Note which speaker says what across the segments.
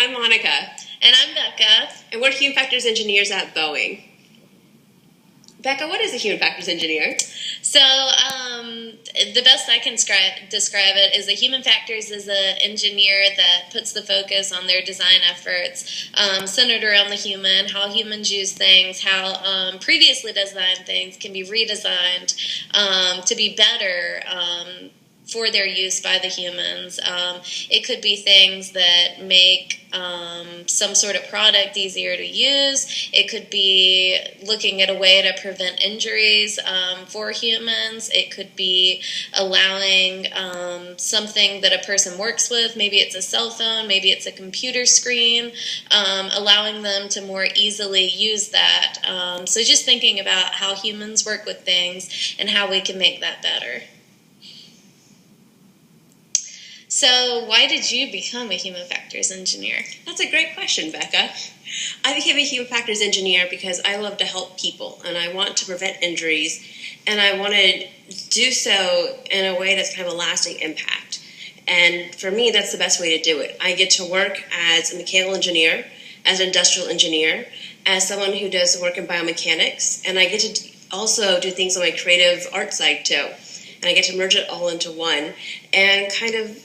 Speaker 1: I'm Monica.
Speaker 2: And I'm Becca.
Speaker 1: And we're Human Factors Engineers at Boeing. Becca, what is a Human Factors Engineer?
Speaker 2: So, the best I can describe it is a Human Factors is an engineer that puts the focus on their design efforts centered around the human, how humans use things, how previously designed things can be redesigned to be better for their use by the humans. It could be things that make some sort of product easier to use. It could be looking at a way to prevent injuries for humans. It could be allowing something that a person works with, maybe it's a cell phone, maybe it's a computer screen, allowing them to more easily use that. So just thinking about how humans work with things and how we can make that better. So why did you become a Human Factors engineer?
Speaker 1: That's a great question, Becca. I became a Human Factors engineer because I love to help people and I want to prevent injuries, and I want to do so in a way that's kind of a lasting impact. And for me, that's the best way to do it. I get to work as a mechanical engineer, as an industrial engineer, as someone who does work in biomechanics, and I get to also do things on my creative art side too. And I get to merge it all into one and kind of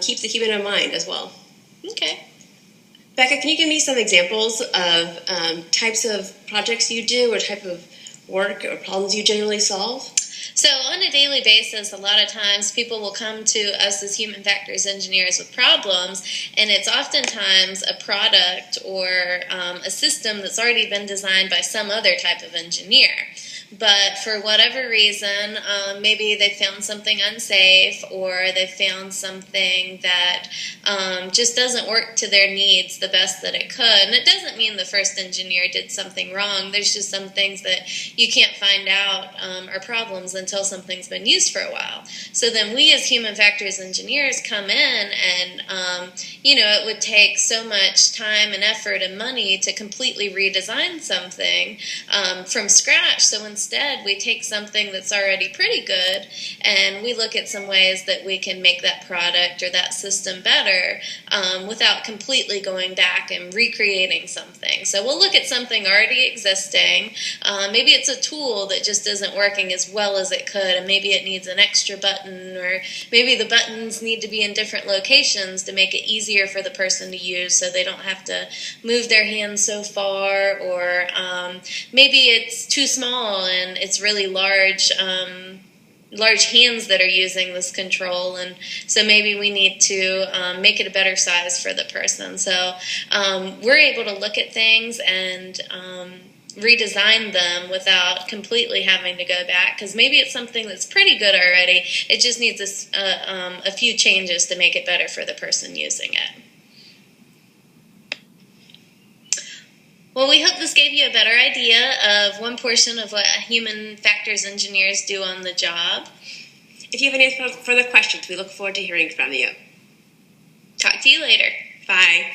Speaker 1: keep the human in mind as well.
Speaker 2: Okay.
Speaker 1: Becca, can you give me some examples of types of projects you do or type of work or problems you generally solve?
Speaker 2: So on a daily basis, a lot of times people will come to us as Human Factors engineers with problems, and it's oftentimes a product or a system that's already been designed by some other type of engineer. But for whatever reason, maybe they found something unsafe, or they found something that just doesn't work to their needs the best that it could. And it doesn't mean the first engineer did something wrong. There's just some things that you can't find out are problems until something's been used for a while. So then we as Human Factors engineers come in and, it would take so much time and effort and money to completely redesign something from scratch. So instead, we take something that's already pretty good and we look at some ways that we can make that product or that system better without completely going back and recreating something. So we'll look at something already existing. Maybe it's a tool that just isn't working as well as it could, and maybe it needs an extra button, or maybe the buttons need to be in different locations to make it easier for the person to use so they don't have to move their hands so far, or maybe it's too small and it's really large hands that are using this control, and so maybe we need to make it a better size for the person. So we're able to look at things and redesign them without completely having to go back, because maybe it's something that's pretty good already. It just needs a few changes to make it better for the person using it. Well, we hope this gave you a better idea of one portion of what Human Factors engineers do on the job.
Speaker 1: If you have any further questions, we look forward to hearing from you.
Speaker 2: Talk to you later.
Speaker 1: Bye.